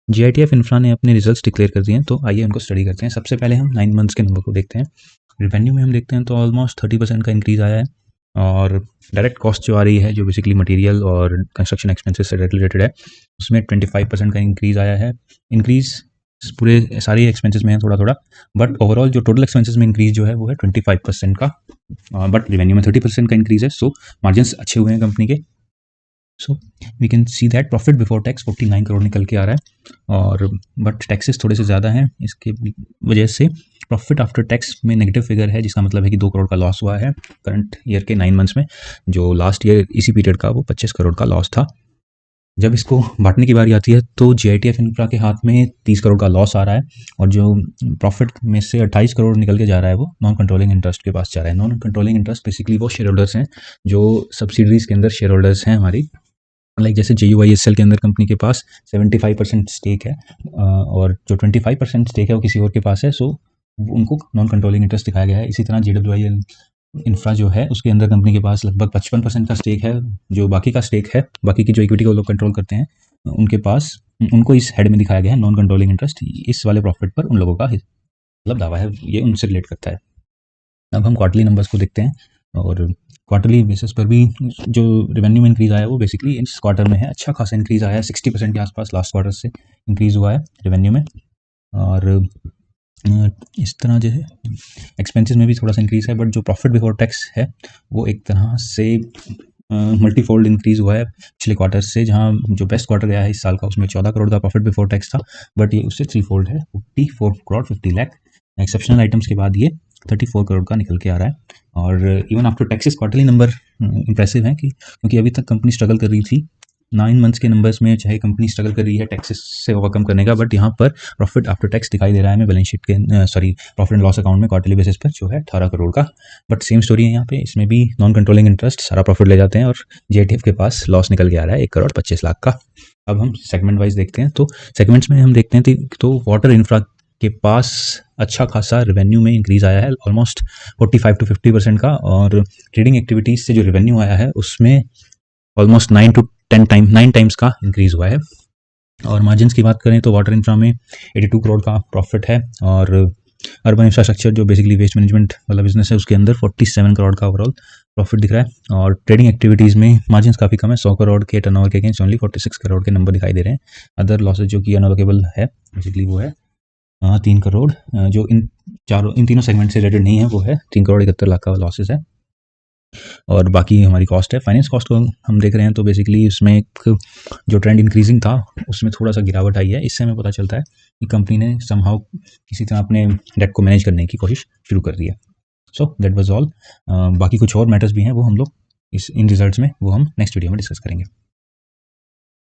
जीआईटीएफ infra ने अपने results declare कर दिए हैं, तो आइए उनको स्टडी करते हैं। सबसे पहले हम 9 मंथ्स के नंबर को देखते हैं। रेवेन्यू में हम देखते हैं तो ऑलमोस्ट 30% का इंक्रीज़ आया है, और डायरेक्ट कॉस्ट जो आ रही है, जो बेसिकली मटेरियल और कंस्ट्रक्शन एक्सपेंसेस से रिलेटेड है, उसमें 25% का इंक्रीज़ आया है। इंक्रीज़ पूरे सारे एक्सपेंसेस में है थोड़ा-थोड़ा, बट ओवरऑल जो टोटल एक्सपेंसेस में इंक्रीज़ जो है वो है 25% का, बट रेवेन्यू में 30% का इंक्रीज़ है। सो मार्जिन्स अच्छे हुए हैं कंपनी के। So we can see that profit before tax 49 crore निकल के आ रहा है, और बट टैक्सेस थोड़े से ज़्यादा हैं, इसके वजह से प्रॉफिट आफ्टर टैक्स में नेगेटिव फिगर है, जिसका मतलब है कि 2 करोड़ का लॉस हुआ है करंट ईयर के 9 मंथ्स में। जो लास्ट ईयर इसी पीरियड का वो 25 करोड़ का लॉस था। जब इसको बांटने की बारी आती है तो जीआईटीएफ इंफ्रा के हाथ में 30 करोड़ का लॉस आ रहा है, और जो प्रॉफिट में से 28 करोड़ निकल के जा रहा है वो नॉन कंट्रोलिंग इंटरेस्ट के पास जा रहा है। नॉन कंट्रोलिंग इंटरेस्ट बेसिकली वो शेयर होल्डर्स हैं जो सब्सिडरीज के अंदर शेयर होल्डर्स हैं हमारी, लाइक जैसे JUISL के अंदर कंपनी के पास 75% स्टेक है, और जो 25% स्टेक है वो किसी और के पास है, सो उनको नॉन कंट्रोलिंग इंटरेस्ट दिखाया गया है। इसी तरह JWIL इंफ्रा जो है उसके अंदर कंपनी के पास लगभग 55% का स्टेक है। जो बाकी का स्टेक है, बाकी की जो इक्विटी को लोग कंट्रोल करते हैं, उनके पास, उनको इस हेड में दिखाया गया है नॉन कंट्रोलिंग इंटरेस्ट। इस वाले प्रॉफिट पर उन लोगों का मतलब दावा है, ये उनसे रिलेट करता है। अब हम क्वार्टरली नंबर्स को देखते हैं, और क्वार्टरली बेसिस पर भी जो रेवेन्यू में इंक्रीज़ आया है वो बेसिकली इस क्वार्टर में है। अच्छा खासा इंक्रीज़ आया है, 60% के आसपास लास्ट क्वार्टर से इंक्रीज़ हुआ है रेवेन्यू में। और इस तरह जो है एक्सपेंसेस में भी थोड़ा सा इंक्रीज़ है, बट जो प्रॉफिट बिफोर टैक्स है वो एक तरह से मल्टीफोल्ड इंक्रीज़ हुआ है पिछले क्वार्टर से। जहाँ जो बेस्ट क्वार्टर गया है इस साल का, उसमें 14 करोड़ का प्रॉफिट बिफोर टैक्स था, बट ये उससे 3 फोल्ड है, 54 करोड़ 50 लाख। एक्सेप्शनल आइटम्स के बाद ये 34 करोड़ का निकल के आ रहा है। और even after taxes quarterly number impressive हैं, क्योंकि अभी तक कंपनी स्ट्रगल कर रही थी 9 मंथ्स के नंबर्स में, चाहे कंपनी स्ट्रगल कर रही है टैक्सेस से ओवरकम करने का, बट यहाँ पर प्रॉफिट आफ्टर टैक्स दिखाई दे रहा है हमें बैलेंस शीट के, sorry, profit and loss account में क्वार्टरली बेसिस पर जो है 18 करोड़ का। बट सेम स्टोरी है यहाँ पे, इसमें भी नॉन कंट्रोलिंग इंटरेस्ट सारा प्रॉफिट ले जाते हैं, और JTF के पास लॉस निकल के आ रहा है 1 करोड़ 25 लाख का। अब हम सेगमेंट वाइज देखते हैं, तो सेगमेंट्स में हम देखते हैं तो वाटर इंफ्रा के पास अच्छा खासा रेवेन्यू में इंक्रीज़ आया है, ऑलमोस्ट 45 to 50% का, और ट्रेडिंग एक्टिविटीज़ से जो रेवेन्यू आया है उसमें ऑलमोस्ट 9 to 9 टाइम्स का इंक्रीज़ हुआ है। और मार्जिन्स की बात करें तो वाटर इंफ्रा में 82 करोड़ का प्रॉफिट है, और अर्बन इंफ्रास्ट्रक्चर जो बेसिकली वेस्ट मैनेजमेंट वाला बिजनेस है उसके अंदर 47 करोड़ का ओवरऑल प्रॉफिट दिख रहा है। और ट्रेडिंग एक्टिविटीज़ में मार्जिन्स काफ़ी कम है, 100 करोड़ के टर्नओवर के अगेंस्ट ओनली 46 करोड़ के नंबर दिखाई दे रहे हैं। अदर लॉसेज जो कि अनअलोकेबल है बेसिकली वो है 3 करोड़, जो इन तीनों सेगमेंट से रिलेटेड नहीं है, वो है 3 करोड़ 71 लाख का लॉसेज है। और बाकी हमारी कॉस्ट है, फाइनेंस कॉस्ट को हम देख रहे हैं तो बेसिकली उसमें एक जो ट्रेंड इंक्रीजिंग था उसमें थोड़ा सा गिरावट आई है। इससे हमें पता चलता है कि कंपनी ने समहाउ किसी तरह अपने डेट को मैनेज करने की कोशिश शुरू कर दी है। So that was all. बाकी कुछ और मैटर्स भी हैं, वो हम लोग इन रिजल्ट्स में वो हम नेक्स्ट वीडियो में डिस्कस करेंगे।